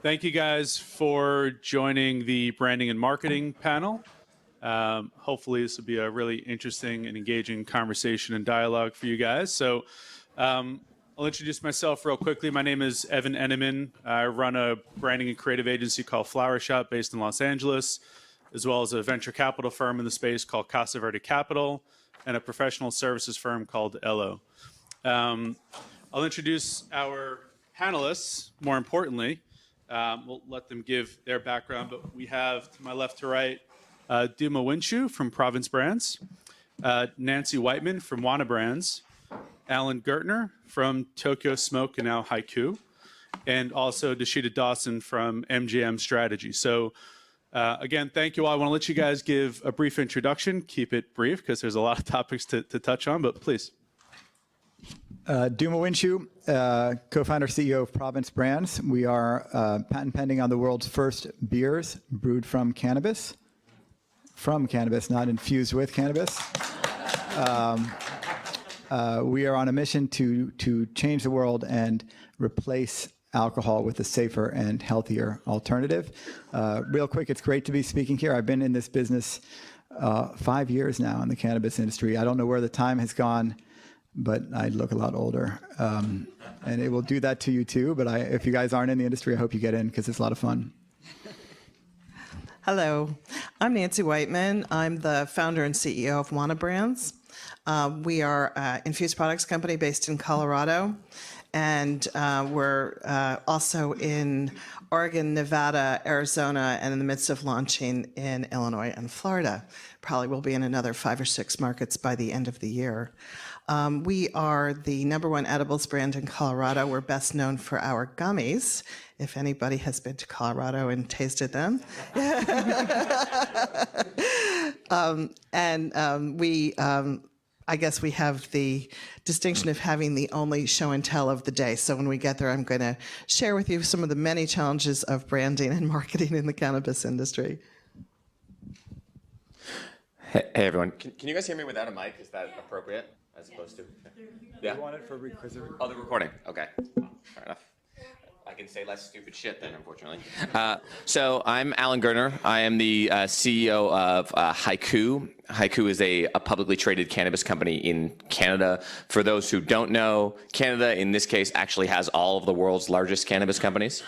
Thank you guys for joining the branding and marketing panel. Hopefully this will be a really interesting and engaging conversation and dialogue for you guys. So I'll introduce myself real quickly. My name is Evan Eneman. I run a branding and creative agency called Flower Shop based in Los Angeles, as well as a venture capital firm in the space called Casa Verde Capital, and a professional services firm called Ello. I'll introduce our panelists, more importantly. We'll let them give their background, but we have, to my left to right, Dooma Wendschuh from Province Brands, Nancy Whiteman from Wana Brands, Alan Gertner from Tokyo Smoke and now Hiku, and also Dasheeda Dawson from MJM Strategy. So again, thank you all. I want to let you guys give a brief introduction. Keep it brief because there's a lot of topics to touch on, but please. Dooma Wendschuh, co-founder, CEO of Province Brands. We are patent pending on the world's first beers brewed from cannabis. From cannabis, not infused with cannabis. We are on a mission to change the world and replace alcohol with a safer and healthier alternative. Real quick, it's great to be speaking here. I've been in this business 5 years now in the cannabis industry. I don't know where the time has gone, but I look a lot older. And it will do that to you too, but if you guys aren't in the industry, I hope you get in because it's a lot of fun. Hello, I'm Nancy Whiteman. I'm the founder and CEO of Wana Brands. We are an infused products company based in Colorado, and we're also in Oregon, Nevada, Arizona, and in the midst of launching in Illinois and Florida. Probably will be in another 5 or 6 markets by the end of the year. We are the #1 edibles brand in Colorado. We're best known for our gummies, if anybody has been to Colorado and tasted them. I guess we have the distinction of having the only show and tell of the day. So when we get there, I'm going to share with you some of the many challenges of branding and marketing in the cannabis industry. Hey everyone, can you guys hear me without a mic? Is that appropriate as opposed to? Yeah. You want it for recording? Oh, the recording. Okay, fair enough. I can say less stupid shit then, unfortunately. So I'm Alan Gertner. I am the CEO of Hiku. Hiku is a publicly traded cannabis company in Canada. For those who don't know, Canada, in this case, actually has all of the world's largest cannabis companies.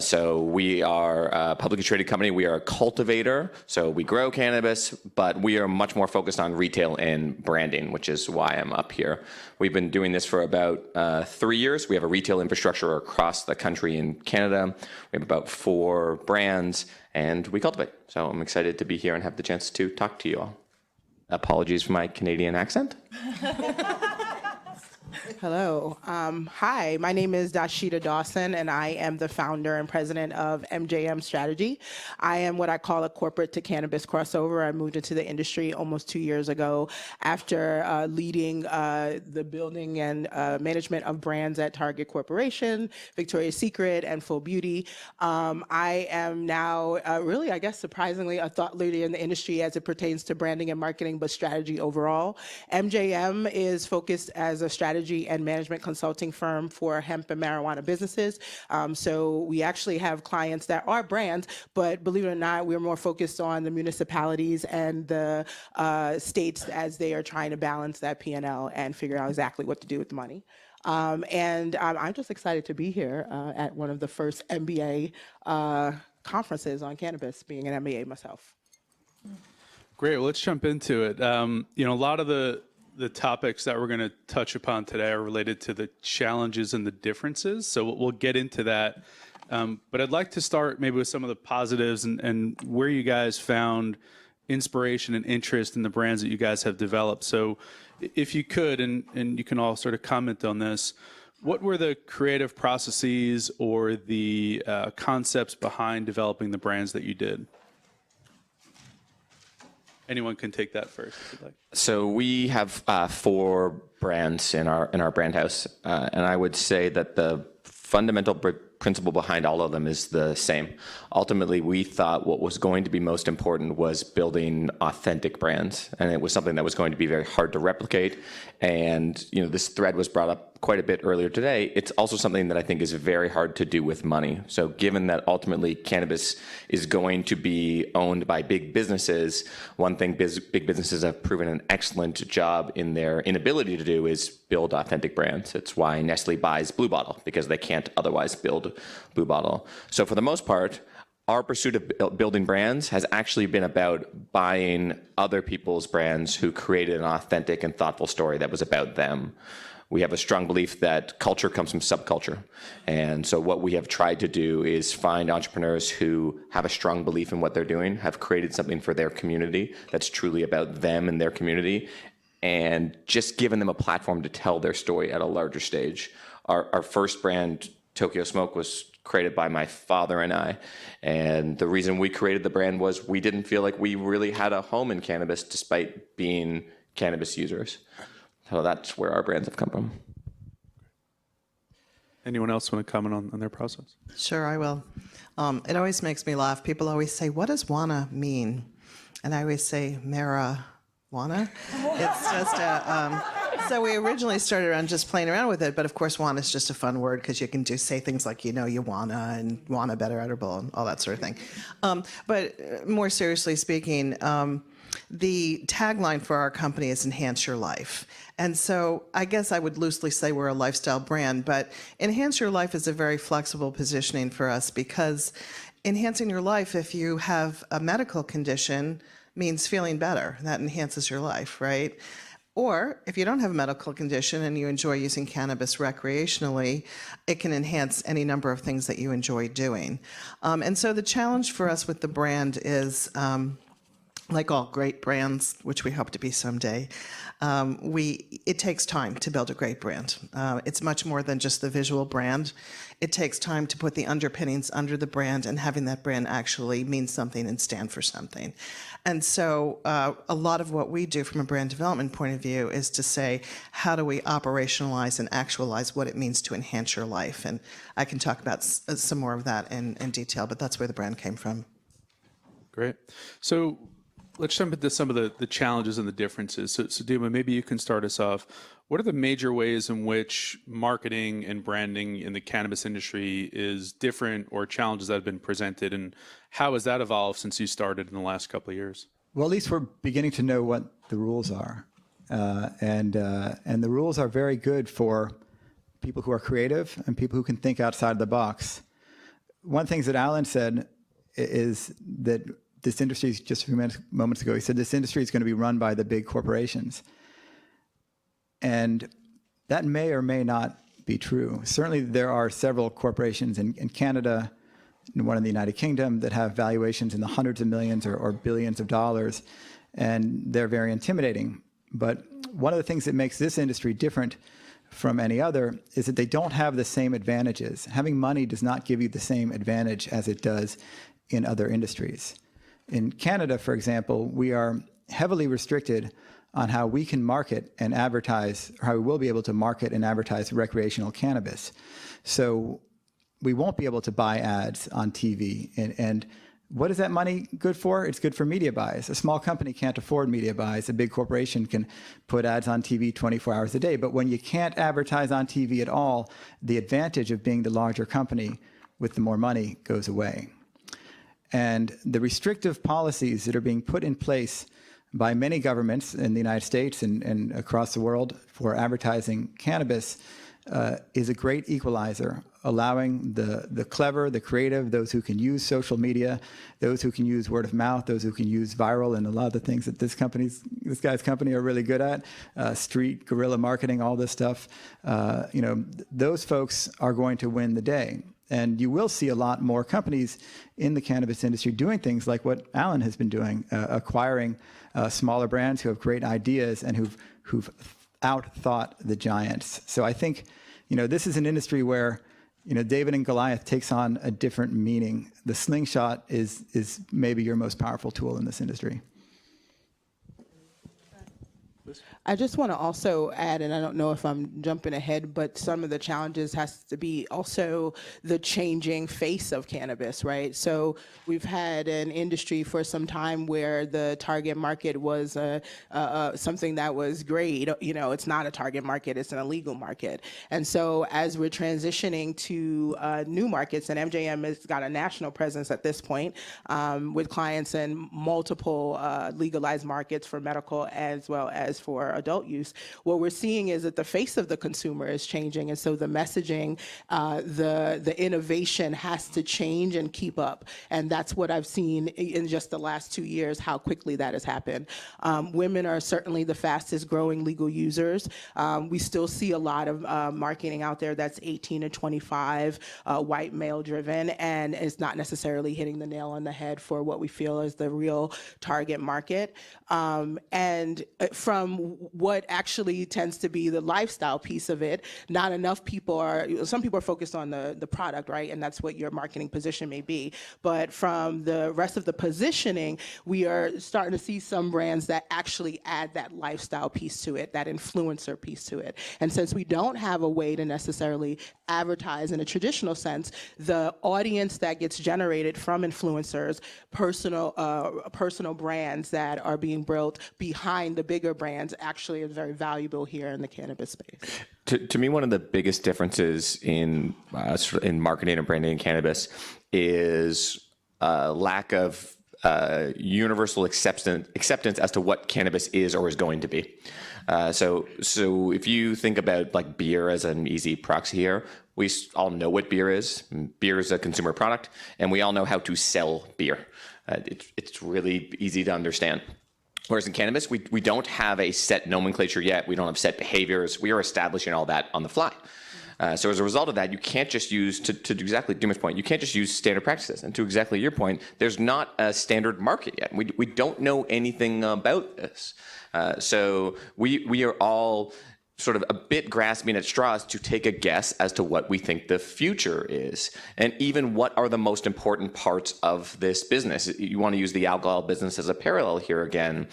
So we are a publicly traded company. We are a cultivator, so we grow cannabis, but we are much more focused on retail and branding, which is why I'm up here. We've been doing this for about 3 years. We have a retail infrastructure across the country in Canada. We have about 4 brands, and we cultivate. So I'm excited to be here and have the chance to talk to you all. Apologies for my Canadian accent. Hello. Hi, my name is Dasheeda Dawson, and I am the founder and president of MJM Strategy. I am what I call a corporate to cannabis crossover. I moved into the industry almost 2 years ago after leading the building and management of brands at Target Corporation, Victoria's Secret, and Full Beauty. I am now really, I guess, surprisingly, a thought leader in the industry as it pertains to branding and marketing, but strategy overall. MJM is focused as a strategy and management consulting firm for hemp and marijuana businesses. So we actually have clients that are brands, but believe it or not, we're more focused on the municipalities and the states as they are trying to balance that P&L and figure out exactly what to do with the money. I'm just excited to be here at one of the first MBA conferences on cannabis, being an MBA myself. Great. Well, let's jump into it. A lot of the topics that we're going to touch upon today are related to the challenges and the differences. So we'll get into that. But I'd like to start maybe with some of the positives and where you guys found inspiration and interest in the brands that you guys have developed. So if you could, and you can all sort of comment on this, what were the creative processes or the concepts behind developing the brands that you did? Anyone can take that first if you'd like. So we have 4 brands in our brand house, and I would say that the fundamental principle behind all of them is the same. Ultimately, we thought what was going to be most important was building authentic brands, and it was something that was going to be very hard to replicate. And this thread was brought up quite a bit earlier today. It's also something that I think is very hard to do with money. So given that ultimately cannabis is going to be owned by big businesses, one thing big businesses have proven an excellent job in their inability to do is build authentic brands. It's why Nestle buys Blue Bottle, because they can't otherwise build Blue Bottle. So for the most part, our pursuit of building brands has actually been about buying other people's brands who created an authentic and thoughtful story that was about them. We have a strong belief that culture comes from subculture. And so what we have tried to do is find entrepreneurs who have a strong belief in what they're doing, have created something for their community that's truly about them and their community, and just given them a platform to tell their story at a larger stage. Our first brand, Tokyo Smoke, was created by my father and I. And the reason we created the brand was we didn't feel like we really had a home in cannabis despite being cannabis users. So that's where our brands have come from. Anyone else want to comment on their process? Sure, I will. It always makes me laugh. People always say, what does Wana mean? And I always say, marijuana. It's just so we originally started around just playing around with it, but of course Wana is just a fun word because you can say things like, you wanna, and wanna better edible and all that sort of thing. But more seriously speaking, the tagline for our company is enhance your life. And so I guess I would loosely say we're a lifestyle brand, but enhance your life is a very flexible positioning for us, because enhancing your life, if you have a medical condition, means feeling better. That enhances your life, right? Or if you don't have a medical condition and you enjoy using cannabis recreationally, it can enhance any number of things that you enjoy doing. And so the challenge for us with the brand is, like all great brands, which we hope to be someday, it takes time to build a great brand. It's much more than just the visual brand. It takes time to put the underpinnings under the brand and having that brand actually mean something and stand for something. And so a lot of what we do from a brand development point of view is to say, how do we operationalize and actualize what it means to enhance your life? And I can talk about some more of that in detail, but that's where the brand came from. Great. So let's jump into some of the challenges and the differences. So Dooma, maybe you can start us off. What are the major ways in which marketing and branding in the cannabis industry is different, or challenges that have been presented, and how has that evolved since you started in the last couple of years? Well, at least we're beginning to know what the rules are. And the rules are very good for people who are creative and people who can think outside the box. One of the things that Alan said is that this industry, just a few moments ago, he said this industry is going to be run by the big corporations. And that may or may not be true. Certainly there are several corporations in Canada and one in the United Kingdom that have valuations in the hundreds of millions or billions of dollars, and they're very intimidating. But one of the things that makes this industry different from any other is that they don't have the same advantages. Having money does not give you the same advantage as it does in other industries. In Canada, for example, we are heavily restricted on how we can market and advertise, or how we will be able to market and advertise recreational cannabis. So we won't be able to buy ads on TV. And what is that money good for? It's good for media buys. A small company can't afford media buys. A big corporation can put ads on TV 24 hours a day. But when you can't advertise on TV at all, the advantage of being the larger company with the more money goes away. And the restrictive policies that are being put in place by many governments in the United States and across the world for advertising cannabis is a great equalizer, allowing the clever, the creative, those who can use social media, those who can use word of mouth, those who can use viral, and a lot of the things that this guy's company are really good at, street, guerrilla marketing, all this stuff. Those folks are going to win the day. And you will see a lot more companies in the cannabis industry doing things like what Alan has been doing, acquiring smaller brands who have great ideas and who've out-thought the giants. So I think, this is an industry where, David and Goliath takes on a different meaning. The slingshot is maybe your most powerful tool in this industry. I just want to also add, and I don't know if I'm jumping ahead, but some of the challenges has to be also the changing face of cannabis, right? So we've had an industry for some time where the target market was something that was great. You know, it's not a target market, it's an illegal market. And so as we're transitioning to new markets, and MJM has got a national presence at this point with clients in multiple legalized markets for medical as well as for adult use, what we're seeing is that the face of the consumer is changing, and so the messaging, the innovation has to change and keep up, and that's what I've seen in just the last 2 years, how quickly that has happened. Women are certainly the fastest growing legal users. We still see a lot of marketing out there that's 18 to 25, white male driven, and it's not necessarily hitting the nail on the head for what we feel is the real target market. And from what actually tends to be the lifestyle piece of it, not enough people some people are focused on the product, right? And that's what your marketing position may be. But from the rest of the positioning, we are starting to see some brands that actually add that lifestyle piece to it, that influencer piece to it. And since we don't have a way to necessarily advertise in a traditional sense, the audience that gets generated from influencers, personal brands that are being built behind the bigger brands actually is very valuable here in the cannabis space. To me, one of the biggest differences in marketing and branding in cannabis is lack of universal acceptance as to what cannabis is or is going to be. So if you think about like beer as an easy proxy here, we all know what beer is. Beer is a consumer product, and we all know how to sell beer. It's really easy to understand. Whereas in cannabis, we don't have a set nomenclature yet. We don't have set behaviors. We are establishing all that on the fly. So as a result of that, you can't just use, to exactly Dooma's point, you can't just use standard practices. And to exactly your point, there's not a standard market yet. We don't know anything about this. So we are all sort of a bit grasping at straws to take a guess as to what we think the future is, and even what are the most important parts of this business. You want to use the alcohol business as a parallel here again.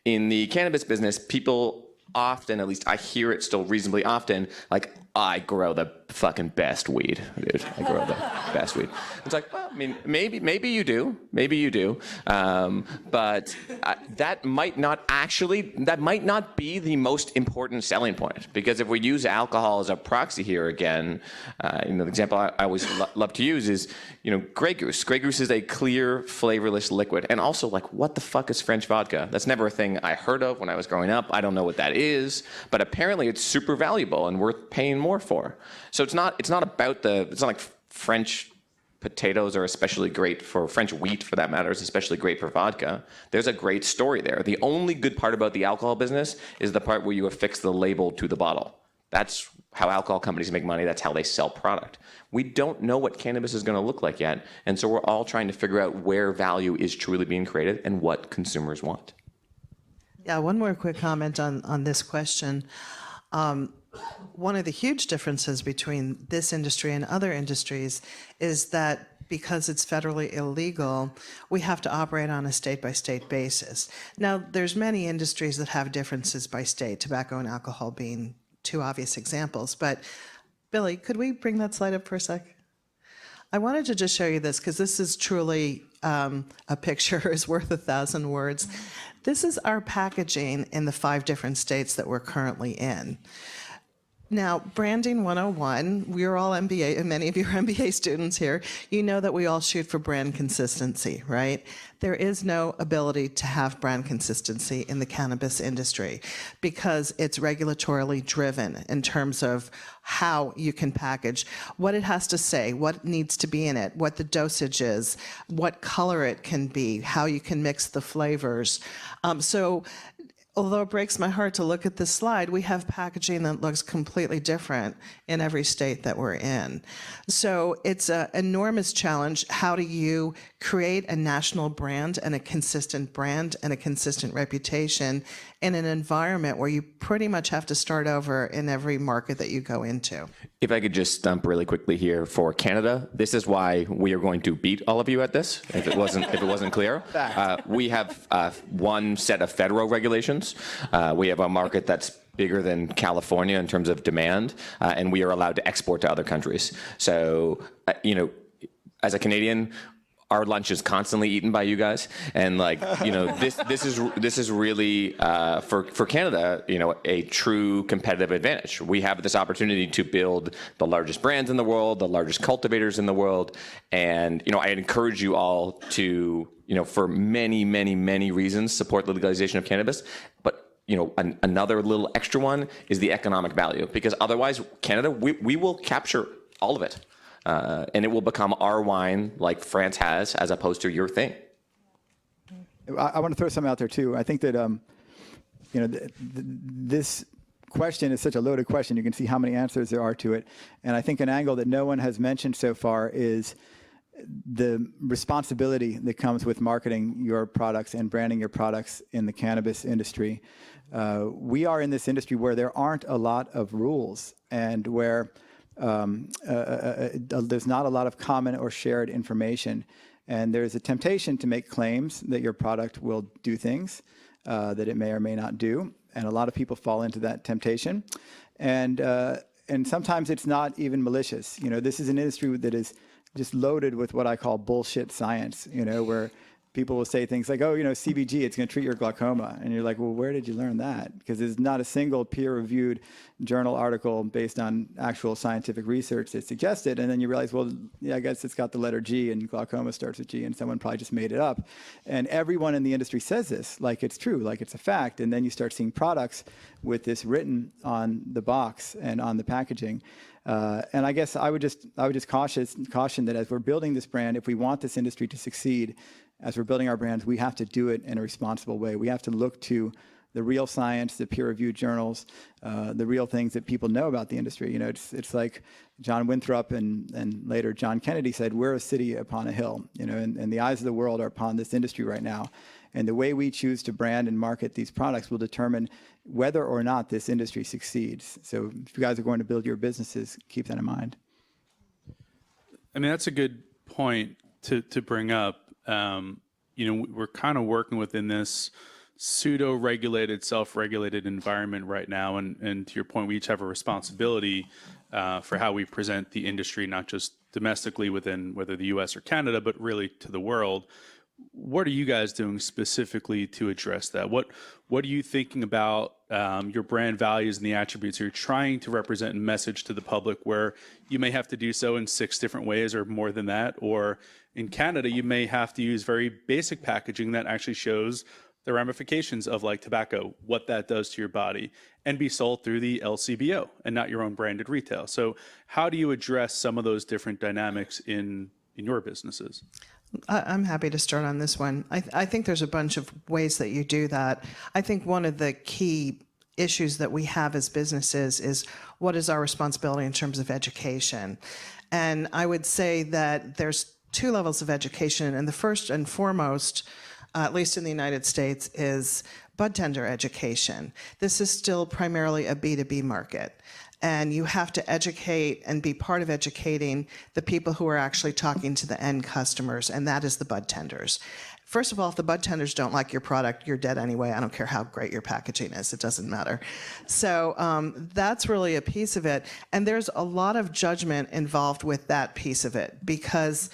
In the cannabis business, people often, at least I hear it still reasonably often, like, I grow the fucking best weed, dude. I grow the best weed. It's like, well, I mean, maybe you do, but that might not be the most important selling point, because if we use alcohol as a proxy here again, the example I always love to use is, Grey Goose. Grey Goose is a clear, flavorless liquid, and also like, what the fuck is French vodka? That's never a thing I heard of when I was growing up. I don't know what that is, but apparently it's super valuable and worth paying more for. So it's not like French potatoes are especially great for French wheat, for that matter, is especially great for vodka. There's a great story there. The only good part about the alcohol business is the part where you affix the label to the bottle. That's how alcohol companies make money. That's how they sell product. We don't know what cannabis is going to look like yet, and so we're all trying to figure out where value is truly being created and what consumers want. Yeah, one more quick comment on this question. One of the huge differences between this industry and other industries is that because it's federally illegal, we have to operate on a state-by-state basis. Now, there's many industries that have differences by state, tobacco and alcohol being two obvious examples. But Billy, could we bring that slide up for a sec? I wanted to just show you this because this is truly a picture is worth 1,000 words. This is our packaging in the 5 different states that we're currently in. Now, branding 101, we're all MBA, and many of you are MBA students here. You know that we all shoot for brand consistency, right? There is no ability to have brand consistency in the cannabis industry because it's regulatorily driven in terms of how you can package, what it has to say, what needs to be in it, what the dosage is, what color it can be, how you can mix the flavors. So although it breaks my heart to look at this slide, we have packaging that looks completely different in every state that we're in. So it's an enormous challenge. How do you create a national brand and a consistent reputation in an environment where you pretty much have to start over in every market that you go into. If I could just stump really quickly here for Canada, this is why we are going to beat all of you at this. If it wasn't clear, we have one set of federal regulations. We have a market that's bigger than California in terms of demand, and we are allowed to export to other countries. So, as a Canadian, our lunch is constantly eaten by you guys, and this is really for Canada, a true competitive advantage. We have this opportunity to build the largest brands in the world, the largest cultivators in the world, and I encourage you all to, for many, many, many reasons, support the legalization of cannabis. But another little extra one is the economic value, because otherwise, Canada, we will capture all of it. And it will become our wine like France has, as opposed to your thing. I want to throw something out there too. I think that this question is such a loaded question. You can see how many answers there are to it. And I think an angle that no one has mentioned so far is the responsibility that comes with marketing your products and branding your products in the cannabis industry. We are in this industry where there aren't a lot of rules, and where there's not a lot of common or shared information, and there's a temptation to make claims that your product will do things that it may or may not do, and a lot of people fall into that temptation, and sometimes it's not even malicious. This is an industry that is just loaded with what I call bullshit science, where people will say things like, oh, CBG, it's going to treat your glaucoma. And you're like, well, where did you learn that? Because there's not a single peer-reviewed journal article based on actual scientific research that suggests it. And then you realize, well, yeah, I guess it's got the letter G, and glaucoma starts with G, and someone probably just made it up. And everyone in the industry says this, like it's true, like it's a fact. And then you start seeing products with this written on the box and on the packaging. And I guess I would just caution that as we're building this brand, if we want this industry to succeed, as we're building our brands, we have to do it in a responsible way. We have to look to the real science, the peer-reviewed journals, the real things that people know about the industry. It's like John Winthrop and later John Kennedy said, we're a city upon a hill, and the eyes of the world are upon this industry right now. And the way we choose to brand and market these products will determine whether or not this industry succeeds. So if you guys are going to build your businesses, keep that in mind. I mean, that's a good point to bring up. We're kind of working within this pseudo-regulated, self-regulated environment right now. And to your point, we each have a responsibility for how we present the industry, not just domestically within whether the US or Canada, but really to the world. What are you guys doing specifically to address that? What are you thinking about your brand values and the attributes you're trying to represent and message to the public, where you may have to do so in 6 different ways or more than that? Or in Canada, you may have to use very basic packaging that actually shows the ramifications of, like, tobacco, what that does to your body, and be sold through the LCBO and not your own branded retail. So how do you address some of those different dynamics in your businesses? I'm happy to start on this one. I think there's a bunch of ways that you do that. I think one of the key issues that we have as businesses is, what is our responsibility in terms of education? And I would say that there's 2 levels of education, and the first and foremost, at least in the United States, is bud tender education. This is still primarily a B2B market. And you have to educate and be part of educating the people who are actually talking to the end customers, and that is the bud tenders. First of all, if the bud tenders don't like your product, you're dead anyway. I don't care how great your packaging is. It doesn't matter. So that's really a piece of it. And there's a lot of judgment involved with that piece of it, because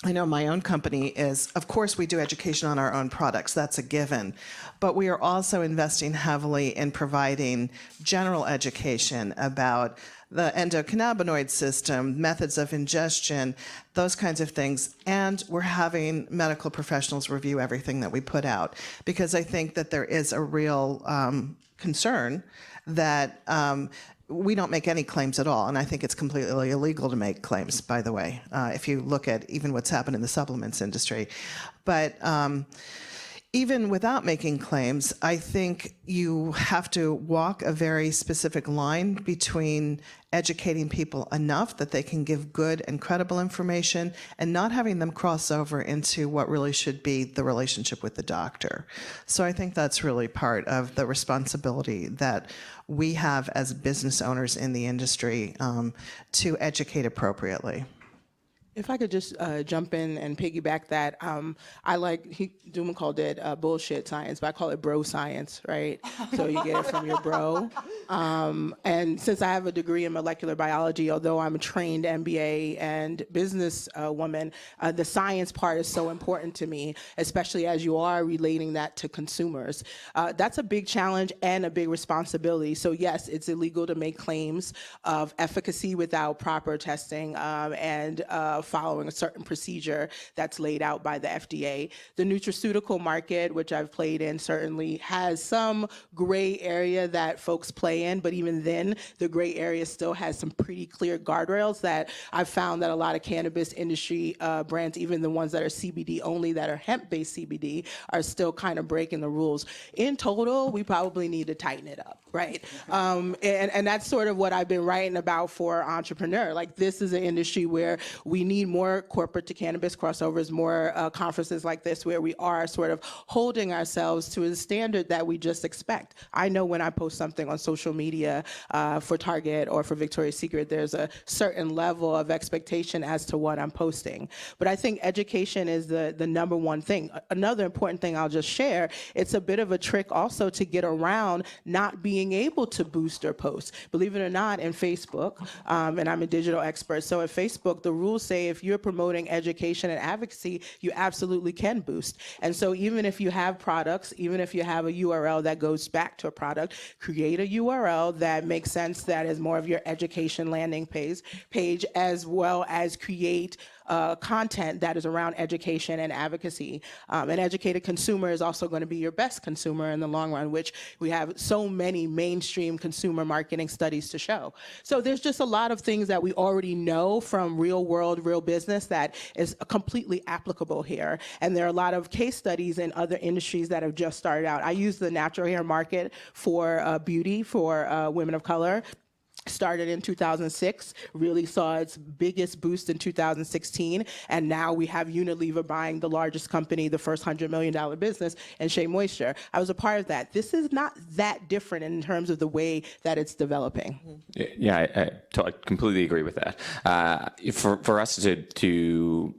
I know my own company is, of course, we do education on our own products. That's a given. But we are also investing heavily in providing general education about the endocannabinoid system, methods of ingestion, those kinds of things. And we're having medical professionals review everything that we put out, because I think that there is a real concern that we don't make any claims at all, and I think it's completely illegal to make claims, by the way, if you look at even what's happened in the supplements industry. But even without making claims, I think you have to walk a very specific line between educating people enough that they can give good and credible information and not having them cross over into what really should be the relationship with the doctor. So I think that's really part of the responsibility that we have as business owners in the industry to educate appropriately. If I could just jump in and piggyback that, Dooma called it bullshit science, but I call it bro science, right? So you get it from your bro. And since I have a degree in molecular biology, although I'm a trained MBA and business woman, the science part is so important to me, especially as you are relating that to consumers. That's a big challenge and a big responsibility. So yes, it's illegal to make claims of efficacy without proper testing and following a certain procedure that's laid out by the FDA. The nutraceutical market, which I've played in, certainly has some gray area that folks play in, but even then, the gray area still has some pretty clear guardrails that I've found that a lot of cannabis industry brands, even the ones that are CBD only, that are hemp-based CBD, are still kind of breaking the rules. In total, we probably need to tighten it up, right? And that's sort of what I've been writing about for Entrepreneur. Like, this is an industry where we need more corporate to cannabis crossovers, more conferences like this where we are sort of holding ourselves to a standard that we just expect. I know when I post something on social media for Target or for Victoria's Secret, there's a certain level of expectation as to what I'm posting. But I think education is the number one thing. Another important thing I'll just share, it's a bit of a trick also to get around not being able to boost or post. Believe it or not, in Facebook, and I'm a digital expert, so at Facebook, the rules say if you're promoting education and advocacy, you absolutely can boost. And so even if you have products, even if you have a URL that goes back to a product, create a URL that makes sense, that is more of your education landing page, as well as create content that is around education and advocacy. An educated consumer is also going to be your best consumer in the long run, which we have so many mainstream consumer marketing studies to show. So there's just a lot of things that we already know from real world, real business that is completely applicable here. And there are a lot of case studies in other industries that have just started out. I use the natural hair market for beauty for women of color. Started in 2006, really saw its biggest boost in 2016, and now we have Unilever buying the largest company, the first $100 million business, and Shea Moisture. I was a part of that. This is not that different in terms of the way that it's developing. Yeah, I completely agree with that. For us to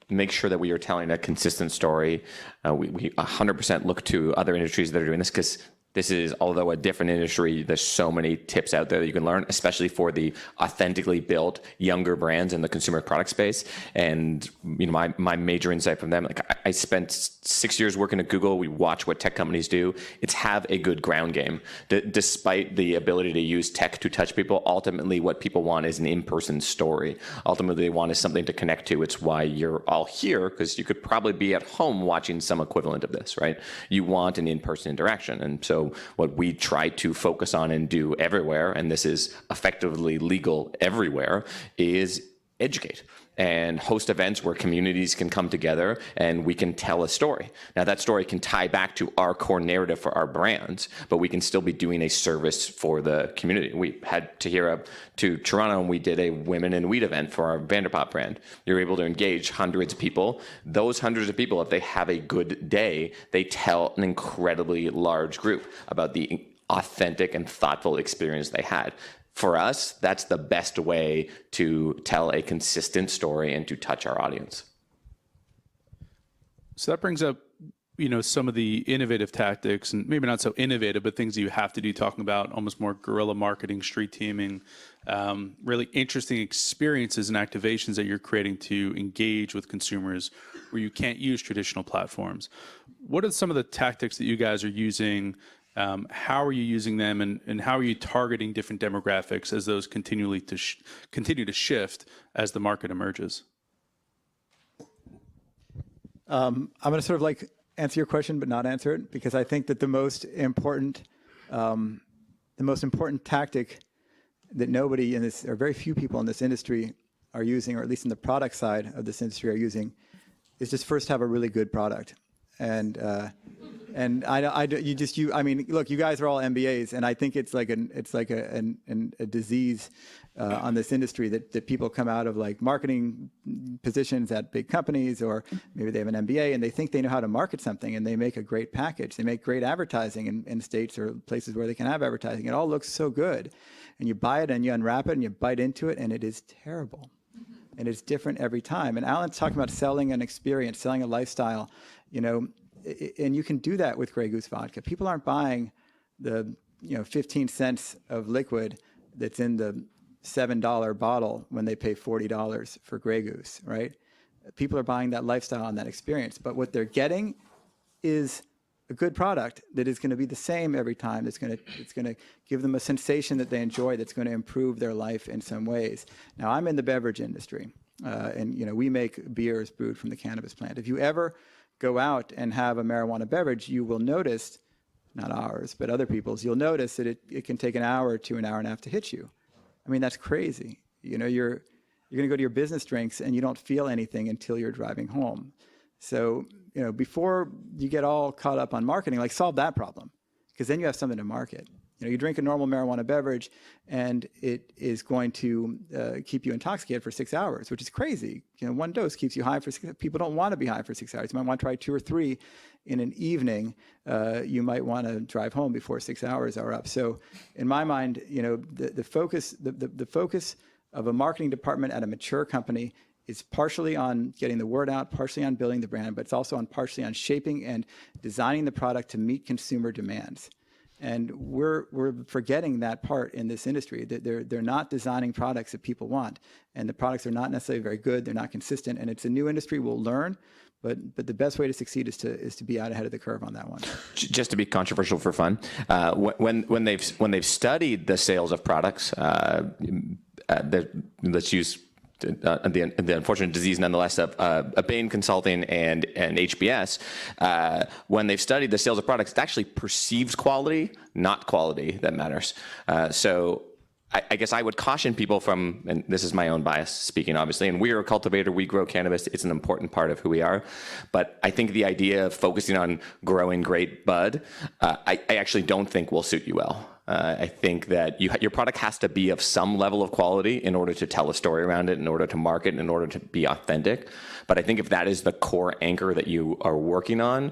make sure that we are telling a consistent story, we 100% look to other industries that are doing this, because this is, although a different industry, there's so many tips out there that you can learn, especially for the authentically built younger brands in the consumer product space. And my major insight from them, like I spent 6 years working at Google. We watch what tech companies do. It's have a good ground game. Despite the ability to use tech to touch people, ultimately what people want is an in-person story. Ultimately, they want is something to connect to. It's why you're all here, because you could probably be at home watching some equivalent of this, right? You want an in-person interaction. And so what we try to focus on and do everywhere, and this is effectively legal everywhere, is educate and host events where communities can come together and we can tell a story. Now, that story can tie back to our core narrative for our brands, but we can still be doing a service for the community. We had Tahira to Toronto, and we did a Women in Weed event for our Vanderpop brand. You're able to engage hundreds of people. Those hundreds of people, if they have a good day, they tell an incredibly large group about the authentic and thoughtful experience they had. For us, that's the best way to tell a consistent story and to touch our audience. So that brings up, some of the innovative tactics, and maybe not so innovative, but things you have to do, talking about almost more guerrilla marketing, street teaming, really interesting experiences and activations that you're creating to engage with consumers where you can't use traditional platforms. What are some of the tactics that you guys are using? How are you using them, and how are you targeting different demographics as those continue to shift as the market emerges? I'm going to sort of answer your question, but not answer it, because I think that the most important tactic that nobody in this, or very few people in this industry are using, or at least in the product side of this industry are using, is just first have a really good product. And I mean, look, you guys are all MBAs, and I think it's like a disease on this industry that people come out of like marketing positions at big companies, or maybe they have an MBA and they think they know how to market something, and they make a great package. They make great advertising in states or places where they can have advertising. It all looks so good, and you buy it and you unwrap it and you bite into it, and it is terrible. And it's different every time. And Alan's talking about selling an experience, selling a lifestyle, you know, and you can do that with Grey Goose vodka. People aren't buying the 15 cents of liquid that's in the $7 bottle when they pay $40 for Grey Goose, right? People are buying that lifestyle and that experience. But what they're getting is a good product that is going to be the same every time. It's going to give them a sensation that they enjoy, that's going to improve their life in some ways. Now, I'm in the beverage industry, and we make beers brewed from the cannabis plant. If you ever go out and have a marijuana beverage, you will notice, not ours, but other people's, you'll notice that it can take an hour to an hour and a half to hit you. I mean, that's crazy. You're going to go to your business drinks and you don't feel anything until you're driving home. So, before you get all caught up on marketing, like solve that problem, because then you have something to market. You drink a normal marijuana beverage and it is going to keep you intoxicated for 6 hours, which is crazy. One dose keeps you high for 6 hours. People don't want to be high for 6 hours. You might want to try 2 or 3 in an evening. You might want to drive home before 6 hours are up. So in my mind, the focus of a marketing department at a mature company is partially on getting the word out, partially on building the brand, but it's also partially on shaping and designing the product to meet consumer demands. And we're forgetting that part in this industry. That they're not designing products that people want, and the products are not necessarily very good. They're not consistent, and it's a new industry. We'll learn, but the best way to succeed is to be out ahead of the curve on that one. Just to be controversial for fun, when they've studied the sales of products, let's use the unfortunate disease, nonetheless, of Bain Consulting and HBS, when they've studied the sales of products, it's actually perceived quality, not quality, that matters. So I guess I would caution people from, and this is my own bias speaking, obviously, and we are a cultivator, we grow cannabis, it's an important part of who we are. But I think the idea of focusing on growing great bud, I actually don't think will suit you well. I think that your product has to be of some level of quality in order to tell a story around it, in order to market, in order to be authentic. But I think if that is the core anchor that you are working on,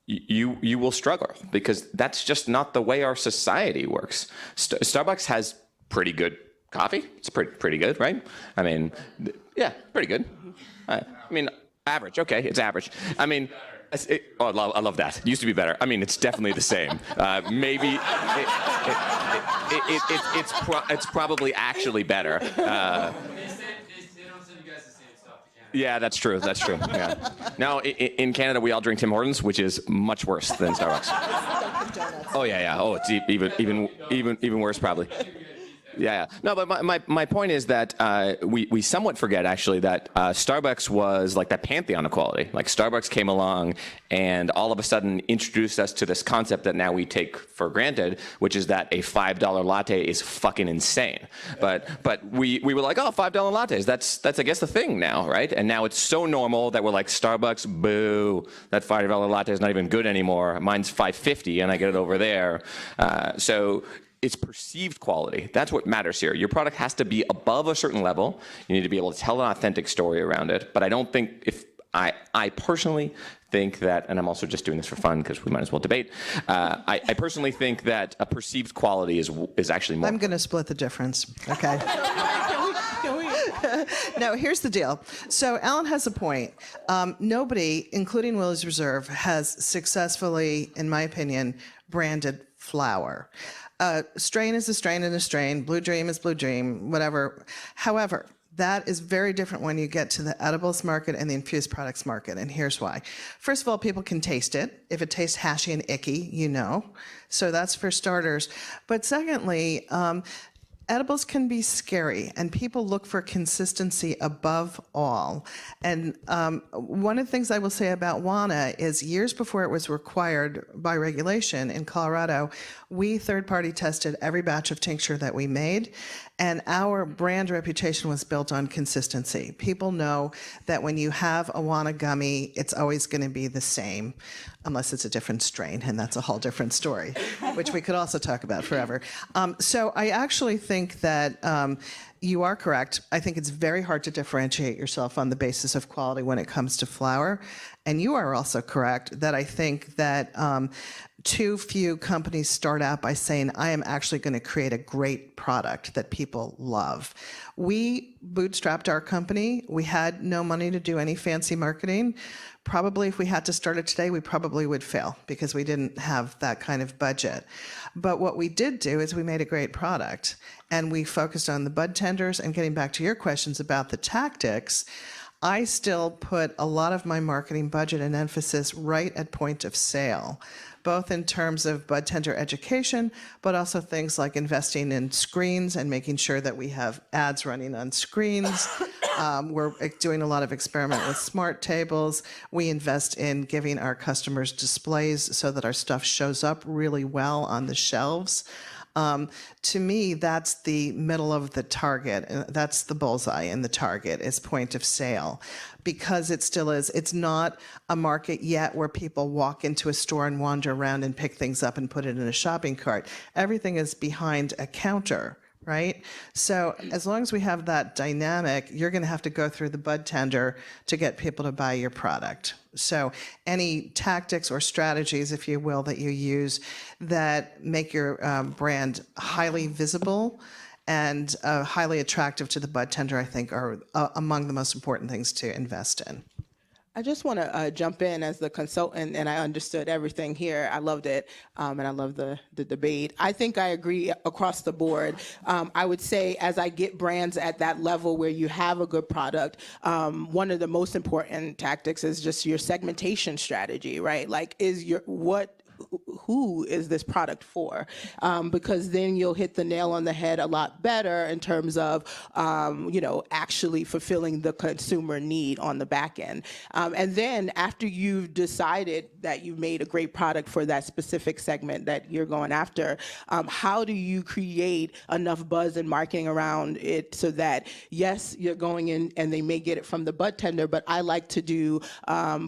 you will struggle, because that's just not the way our society works. Starbucks has pretty good coffee. It's pretty good, right? I mean, yeah, pretty good. I mean, average. Okay, it's average. I mean, I love that. It used to be better. I mean, it's definitely the same. Maybe it's probably actually better. They don't send you guys the same stuff to Canada. Yeah, that's true. That's true. Yeah. Now, in Canada, we all drink Tim Hortons, which is much worse than Starbucks. Oh yeah. Oh, it's even worse probably. Yeah. No, but my point is that we somewhat forget, actually, that Starbucks was like that pantheon of quality. Like, Starbucks came along and all of a sudden introduced us to this concept that now we take for granted, which is that a $5 latte is fucking insane. But we were like, oh, $5 lattes, that's I guess the thing now, right? And now it's so normal that we're like, Starbucks, boo, that $5 latte is not even good anymore. Mine's $5.50 and I get it over there. So it's perceived quality. That's what matters here. Your product has to be above a certain level. You need to be able to tell an authentic story around it. But I don't think, I personally think that, and I'm also just doing this for fun because we might as well debate. I personally think that a perceived quality is actually more. I'm going to split the difference. Okay. No, here's the deal. So Alan has a point. Nobody, including Willie's Reserve, has successfully, in my opinion, branded flower. Strain is a strain and a strain. Blue Dream is Blue Dream, whatever. However, that is very different when you get to the edibles market and the infused products market, and here's why. First of all, people can taste it. If it tastes hashy and icky, So that's for starters. But secondly, edibles can be scary, and people look for consistency above all. And one of the things I will say about Wana is years before it was required by regulation in Colorado, we third-party tested every batch of tincture that we made, and our brand reputation was built on consistency. People know that when you have a Wana gummy, it's always going to be the same, unless it's a different strain, and that's a whole different story, which we could also talk about forever. So I actually think that you are correct. I think it's very hard to differentiate yourself on the basis of quality when it comes to flower. And you are also correct that I think that too few companies start out by saying, I am actually going to create a great product that people love. We bootstrapped our company. We had no money to do any fancy marketing. Probably if we had to start it today, we probably would fail because we didn't have that kind of budget. But what we did do is we made a great product, and we focused on the bud tenders. And getting back to your questions about the tactics, I still put a lot of my marketing budget and emphasis right at point of sale, both in terms of bud tender education, but also things like investing in screens and making sure that we have ads running on screens. We're doing a lot of experiment with smart tables. We invest in giving our customers displays so that our stuff shows up really well on the shelves. To me, that's the middle of the target. That's the bullseye in the target is point of sale, because it still is. It's not a market yet where people walk into a store and wander around and pick things up and put it in a shopping cart. Everything is behind a counter, right? So as long as we have that dynamic, you're going to have to go through the bud tender to get people to buy your product. So any tactics or strategies, if you will, that you use that make your brand highly visible and highly attractive to the bud tender, I think are among the most important things to invest in. I just want to jump in as the consultant, and I understood everything here. I loved it, and I love the debate. I think I agree across the board. I would say as I get brands at that level where you have a good product, one of the most important tactics is just your segmentation strategy, right? Like, who is this product for? Because then you'll hit the nail on the head a lot better in terms of, actually fulfilling the consumer need on the back end. And then after you've decided that you've made a great product for that specific segment that you're going after, how do you create enough buzz and marketing around it so that, yes, you're going in and they may get it from the bud tender, but I like to do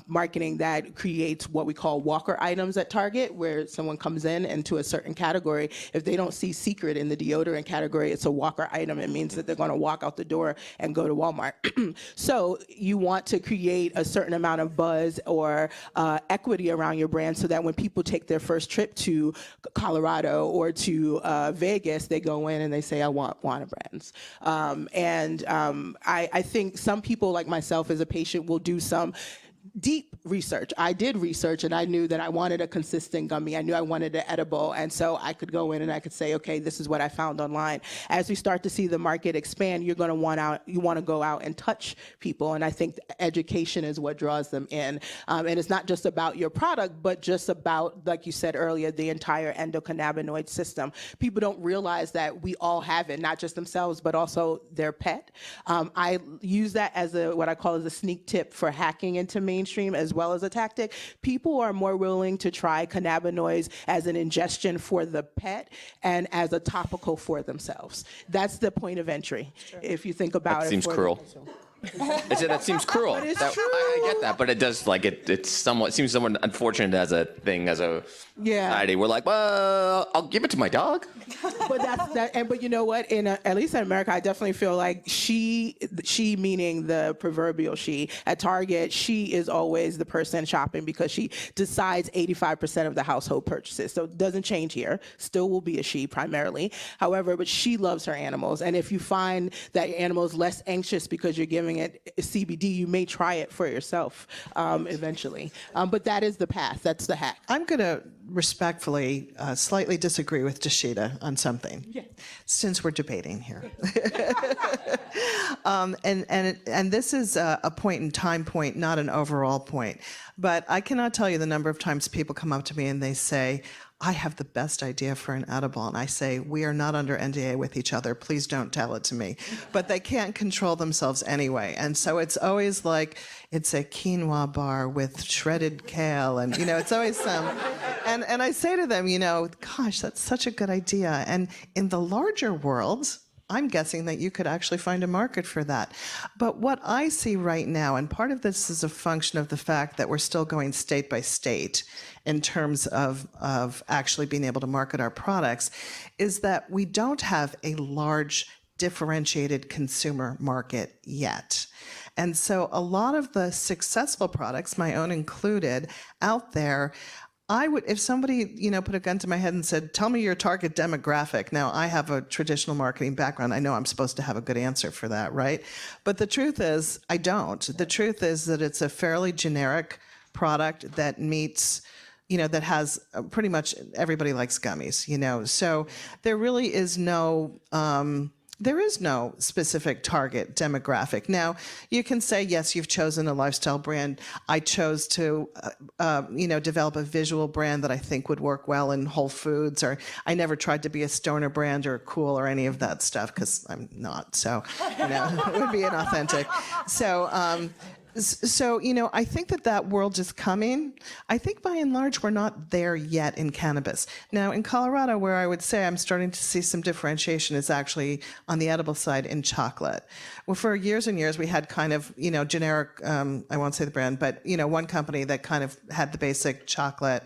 marketing that creates what we call walker items at Target, where someone comes in into a certain category. If they don't see Secret in the deodorant category, it's a walker item. It means that they're going to walk out the door and go to Walmart. So you want to create a certain amount of buzz or equity around your brand so that when people take their first trip to Colorado or to Vegas, they go in and they say, I want Wana brands. I think some people like myself as a patient will do some deep research. I did research, and I knew that I wanted a consistent gummy. I knew I wanted an edible, and so I could go in and I could say, okay, this is what I found online. As we start to see the market expand, you want to go out and touch people, and I think education is what draws them in. And it's not just about your product, but just about, like you said earlier, the entire endocannabinoid system. People don't realize that we all have it, not just themselves, but also their pet. I use that as what I call as a sneak tip for hacking into mainstream as well as a tactic. People are more willing to try cannabinoids as an ingestion for the pet and as a topical for themselves. That's the point of entry. Sure. If you think about that it. Seems cruel. I said that seems cruel. But it's true. I get that, but it does it seems somewhat unfortunate as a thing, as a society. We're like, well, I'll give it to my dog. But that's that. But you know what? At least in America, I definitely feel like she meaning the proverbial she at Target, she is always the person shopping because she decides 85% of the household purchases. So it doesn't change here. Still will be a she primarily. However, but she loves her animals, and if you find that your animal is less anxious because you're giving it CBD, you may try it for yourself eventually. But that is the path. That's the hack. I'm going to respectfully slightly disagree with Dasheeda on something, since we're debating here. And this is a point in time point, not an overall point. But I cannot tell you the number of times people come up to me and they say, I have the best idea for an edible. And I say, we are not under NDA with each other. Please don't tell it to me. But they can't control themselves anyway. And so it's always like, it's a quinoa bar with shredded kale. And, it's always some. And I say to them, gosh, that's such a good idea. And in the larger world, I'm guessing that you could actually find a market for that. But what I see right now, and part of this is a function of the fact that we're still going state by state in terms of actually being able to market our products, is that we don't have a large differentiated consumer market yet. And so a lot of the successful products, my own included, out there, I would, if somebody, put a gun to my head and said, tell me your target demographic. Now, I have a traditional marketing background. I know I'm supposed to have a good answer for that, right? But the truth is, I don't. The truth is that it's a fairly generic product that meets, that has pretty much everybody likes gummies, So there really is no... there is no specific target demographic. Now, you can say, yes, you've chosen a lifestyle brand. I chose to, develop a visual brand that I think would work well in Whole Foods, or I never tried to be a stoner brand or cool or any of that stuff because I'm not. So, it would be inauthentic. So, I think that world is coming. I think by and large, we're not there yet in cannabis. Now, in Colorado, where I would say I'm starting to see some differentiation is actually on the edible side in chocolate. Well, for years and years, we had kind of, generic, I won't say the brand, but, one company that kind of had the basic chocolate.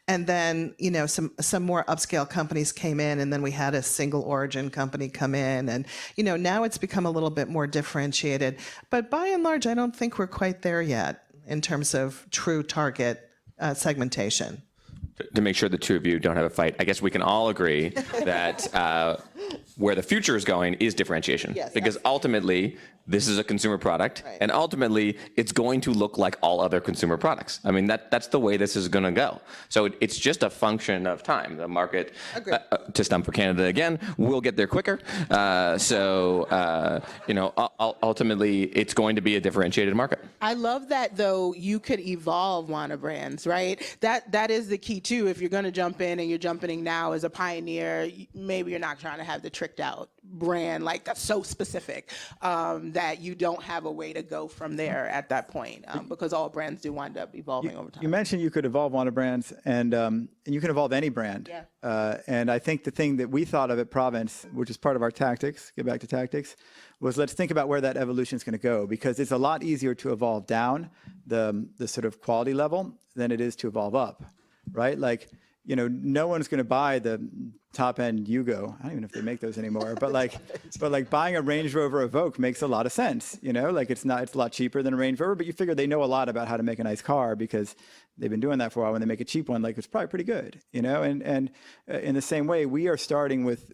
And then, some more upscale companies came in, and then we had a single origin company come in. And, now it's become a little bit more differentiated. But by and large, I don't think we're quite there yet in terms of true target segmentation. To make sure the two of you don't have a fight, I guess we can all agree that where the future is going is differentiation. Yes, because ultimately, this is a consumer product, right, and ultimately, it's going to look like all other consumer products. I mean, that's the way this is going to go. So it's just a function of time. The market, to stump for Canada again, will get there quicker. Ultimately, it's going to be a differentiated market. I love that, though, you could evolve Wana brands, right? That is the key, too. If you're going to jump in and you're jumping in now as a pioneer, maybe you're not trying to have the tricked out brand like that's so specific that you don't have a way to go from there at that point, because all brands do wind up evolving over time. You mentioned you could evolve Wana brands, and you can evolve any brand. Yeah. And I think the thing that we thought of at Province, which is part of our tactics, get back to tactics, was let's think about where that evolution is going to go, because it's a lot easier to evolve down the sort of quality level than it is to evolve up, right? Like, no one's going to buy the top-end Yugo. I don't even know if they make those anymore. But like buying a Range Rover Evoque makes a lot of sense. Like it's a lot cheaper than a Range Rover, but you figure they know a lot about how to make a nice car because they've been doing that for a while. When they make a cheap one, like it's probably pretty good. And in the same way, we are starting with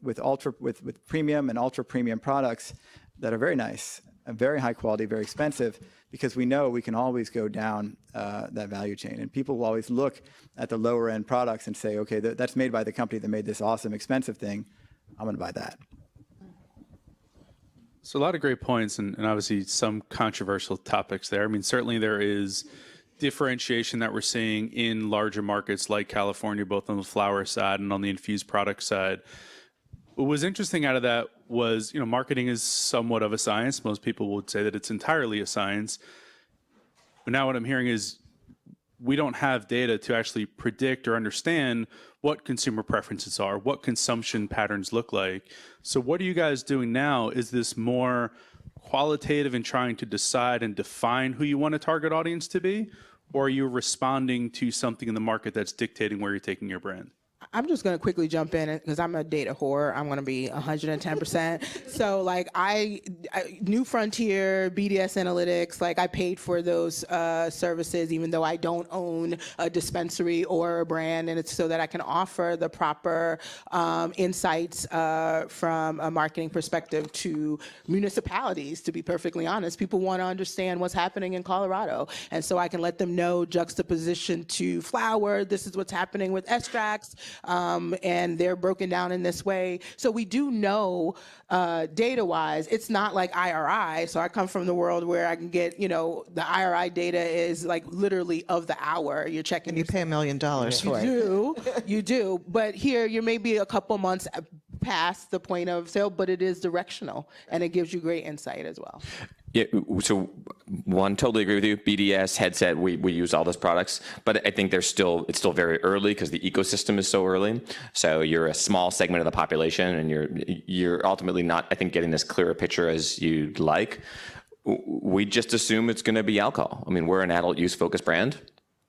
premium and ultra premium products that are very nice, very high quality, very expensive, because we know we can always go down that value chain. And people will always look at the lower end products and say, okay, that's made by the company that made this awesome, expensive thing. I'm going to buy that. So a lot of great points, and obviously some controversial topics there. I mean, certainly there is differentiation that we're seeing in larger markets like California, both on the flower side and on the infused product side. What was interesting out of that was, marketing is somewhat of a science. Most people would say that it's entirely a science. But now what I'm hearing is we don't have data to actually predict or understand what consumer preferences are, what consumption patterns look like. So what are you guys doing now? Is this more qualitative in trying to decide and define who you want a target audience to be? Or are you responding to something in the market that's dictating where you're taking your brand? I'm just going to quickly jump in because I'm a data whore. I'm going to be 110%. So I New Frontier, BDS Analytics, I paid for those services, even though I don't own a dispensary or a brand. And it's so that I can offer the proper insights from a marketing perspective to municipalities, to be perfectly honest. People want to understand what's happening in Colorado. And so I can let them know juxtaposition to flower. This is what's happening with extracts. and they're broken down in this way. So we do know data-wise, it's not like IRI. So I come from the world where I can get, the IRI data is like literally of the hour. You're checking. And you pay $1 million for it. You do. But here, you may be a couple months past the point of sale, but it is directional, and it gives you great insight as well. Yeah, so one, totally agree with you. BDS, headset, we use all those products, but I think it's still very early because the ecosystem is so early. So you're a small segment of the population, and you're ultimately not, I think, getting this clearer picture as you'd like. We just assume it's going to be alcohol. I mean, we're an adult use focused brand.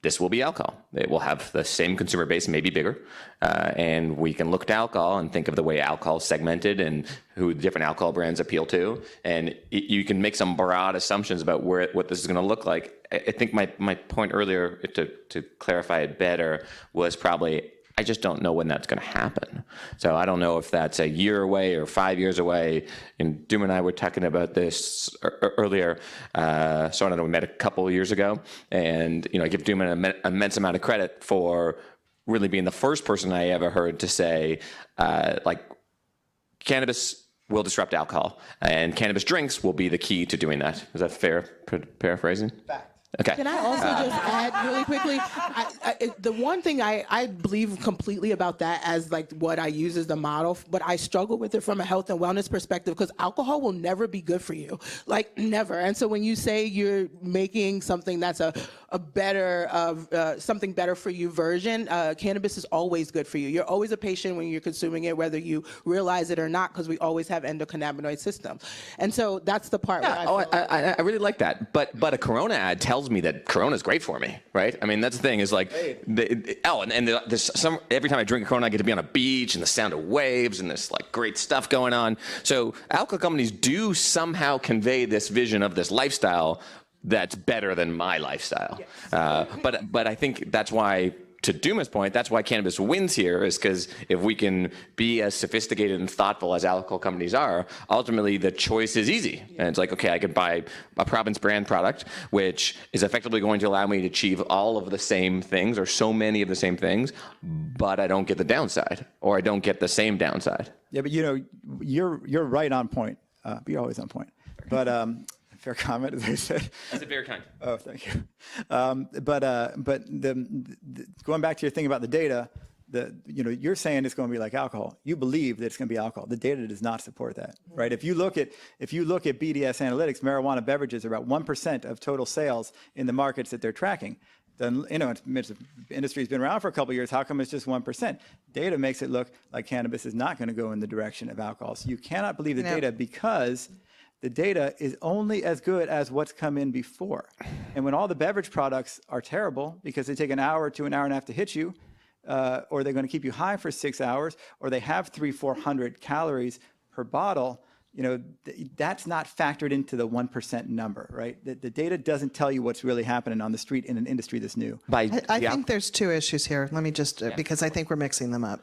This will be alcohol. It will have the same consumer base, maybe bigger. And we can look to alcohol and think of the way alcohol is segmented and who different alcohol brands appeal to. And you can make some broad assumptions about what this is going to look like. I think my point earlier, to clarify it better, was probably, I just don't know when that's going to happen. So I don't know if that's a year away or 5 years away. And Dooma and I were talking about this earlier. So I don't know, we met a couple of years ago. And I give Dooma an immense amount of credit for really being the first person I ever heard to say, cannabis will disrupt alcohol, and cannabis drinks will be the key to doing that. Is that fair paraphrasing? Fact. Okay. Can I also just add really quickly? The one thing I believe completely about that as like what I use as the model, but I struggle with it from a health and wellness perspective because alcohol will never be good for you, like never. And so when you say you're making something that's a better something better for you version, cannabis is always good for you. You're always a patient when you're consuming it, whether you realize it or not, because we always have endocannabinoid systems. And so that's the part. Yeah, where I really like that. But a Corona ad tells me that Corona is great for me, right? I mean, that's the thing is like, there's every time I drink a Corona, I get to be on a beach and the sound of waves and this like great stuff going on. So alcohol companies do somehow convey this vision of this lifestyle that's better than my lifestyle. Yes. But I think that's why, to Dooma's point, that's why cannabis wins here, is because if we can be as sophisticated and thoughtful as alcohol companies are, ultimately the choice is easy. And it's like, okay, I could buy a Province brand product, which is effectively going to allow me to achieve all of the same things, or so many of the same things, but I don't get the downside, or I don't get the same downside. Yeah, but you're right on point. You're always on point. But fair comment, as I said. That's a very kind. Oh, thank you. But going back to your thing about the data, you're saying it's going to be like alcohol. You believe that it's going to be alcohol. The data does not support that, right? If you look at BDS analytics, marijuana beverages are about 1% of total sales in the markets that they're tracking. Then the industry's been around for a couple of years. How come it's just 1%? Data makes it look like cannabis is not going to go in the direction of alcohol. So you cannot believe the data, because the data is only as good as what's come in before. And when all the beverage products are terrible because they take an hour to an hour and a half to hit you, or they're going to keep you high for 6 hours, or they have 300-400 calories per bottle, that's not factored into the 1% number, right? The data doesn't tell you what's really happening on the street in an industry that's new. I think there's two issues here. Let me just, because I think we're mixing them up.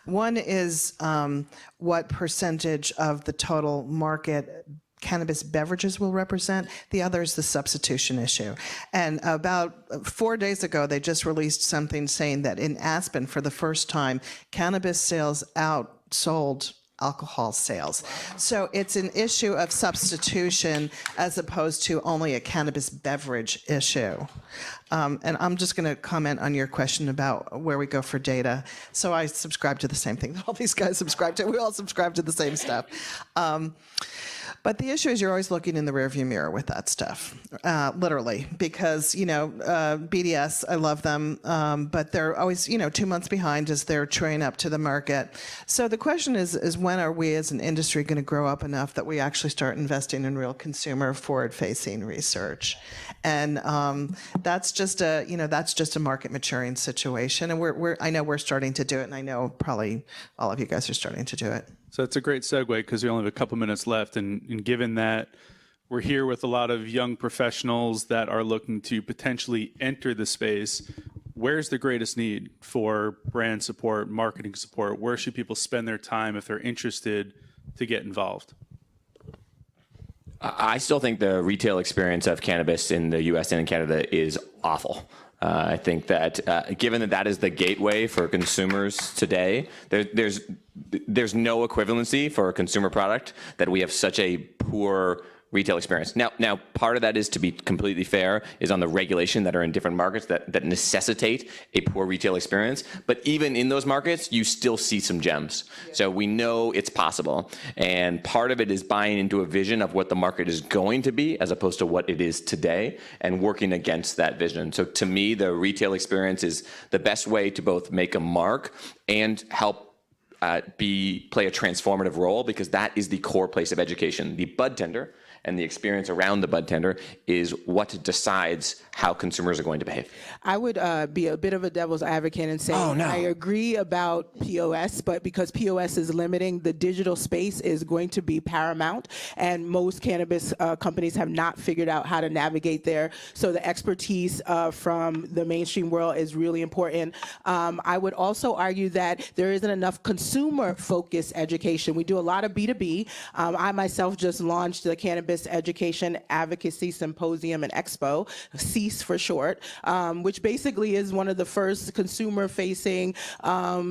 One is what percentage of the total market cannabis beverages will represent. The other is the substitution issue. And about 4 days ago, they just released something saying that in Aspen, for the first time, cannabis sales outsold alcohol sales. So it's an issue of substitution as opposed to only a cannabis beverage issue. And I'm just going to comment on your question about where we go for data. So I subscribe to the same thing that all these guys subscribe to. We all subscribe to the same stuff. But the issue is you're always looking in the rearview mirror with that stuff, literally, because, BDS, I love them, but they're always, 2 months behind as they're trained up to the market. So the question is when are we as an industry going to grow up enough that we actually start investing in real consumer forward-facing research? And that's just a market maturing situation. And I know we're starting to do it, and I know probably all of you guys are starting to do it. So it's a great segue because we only have a couple minutes left. And given that we're here with a lot of young professionals that are looking to potentially enter the space, where's the greatest need for brand support, marketing support? Where should people spend their time if they're interested to get involved? I still think the retail experience of cannabis in the U.S. and in Canada is awful. I think that given that that is the gateway for consumers today, there's no equivalency for a consumer product that we have such a poor retail experience. Now, part of that is, to be completely fair, is on the regulation that are in different markets that necessitate a poor retail experience. But even in those markets, you still see some gems. So we know it's possible. And part of it is buying into a vision of what the market is going to be as opposed to what it is today and working against that vision. So to me, the retail experience is the best way to both make a mark and help play a transformative role, because that is the core place of education. The bud tender and the experience around the bud tender is what decides how consumers are going to behave. I would be a bit of a devil's advocate and say I agree about POS, but because POS is limiting, the digital space is going to be paramount, and most cannabis companies have not figured out how to navigate there. So the expertise from the mainstream world is really important. I would also argue that there isn't enough consumer-focused education. We do a lot of B2B. I myself just launched the Cannabis Education Advocacy Symposium and Expo, CEASE for short, which basically is one of the first consumer-facing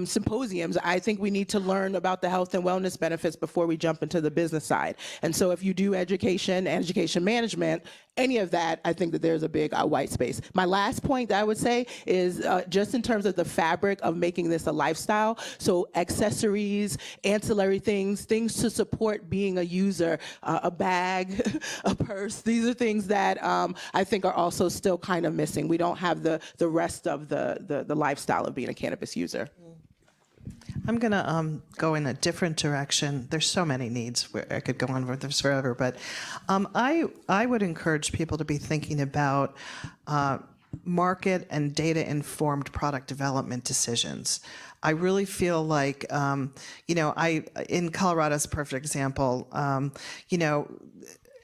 symposiums. I think we need to learn about the health and wellness benefits before we jump into the business side. And so if you do education, education management, any of that, I think that there's a big white space. My last point that I would say is just in terms of the fabric of making this a lifestyle, so accessories, ancillary things to support being a user, a bag, a purse, these are things that I think are also still kind of missing. We don't have the rest of the lifestyle of being a cannabis user. I'm going to go in a different direction. There's so many needs where I could go on with this forever, but I would encourage people to be thinking about market and data-informed product development decisions. I really feel like, in Colorado is a perfect example,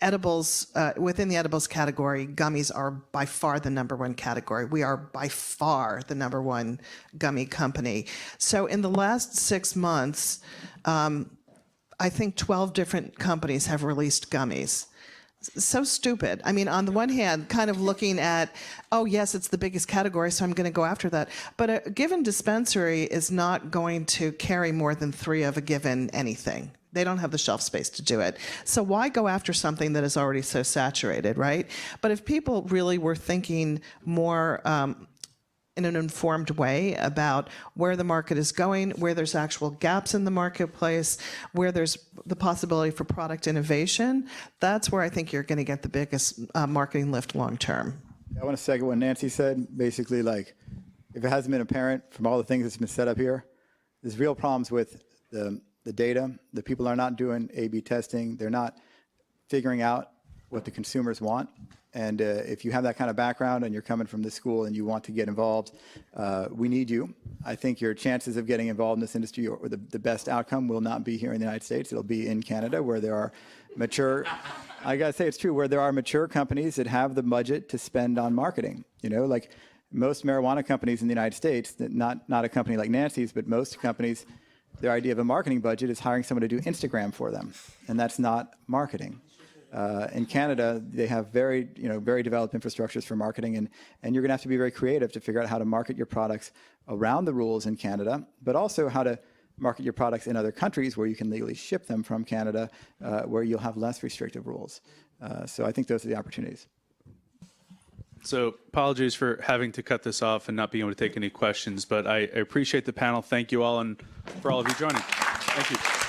edibles, within the edibles category, gummies are by far the #1 category. We are by far the #1 gummy company. So in the last 6 months, I think 12 different companies have released gummies. So stupid. I mean, on the one hand, kind of looking at, oh, yes, it's the biggest category, so I'm going to go after that. But a given dispensary is not going to carry more than 3 of a given anything. They don't have the shelf space to do it. So why go after something that is already so saturated, right? But if people really were thinking more in an informed way about where the market is going, where there's actual gaps in the marketplace, where there's the possibility for product innovation, that's where I think you're going to get the biggest marketing lift long term. I want to second what Nancy said. Basically, like, if it hasn't been apparent from all the things that's been set up here, there's real problems with the data. The people are not doing A/B testing. They're not figuring out what the consumers want. And if you have that kind of background and you're coming from this school and you want to get involved, we need you. I think your chances of getting involved in this industry, or the best outcome, will not be here in the United States. It'll be in Canada, where there are mature, I gotta say it's true, where there are mature companies that have the budget to spend on marketing. Like most marijuana companies in the United States, not a company like Nancy's, but most companies, their idea of a marketing budget is hiring someone to do Instagram for them, and that's not marketing. In Canada, they have very developed infrastructures for marketing, and you're going to have to be very creative to figure out how to market your products around the rules in Canada, but also how to market your products in other countries where you can legally ship them from Canada, where you'll have less restrictive rules. So I think those are the opportunities. So apologies for having to cut this off and not being able to take any questions, but I appreciate the panel. Thank you all, and for all of you joining. Thank you.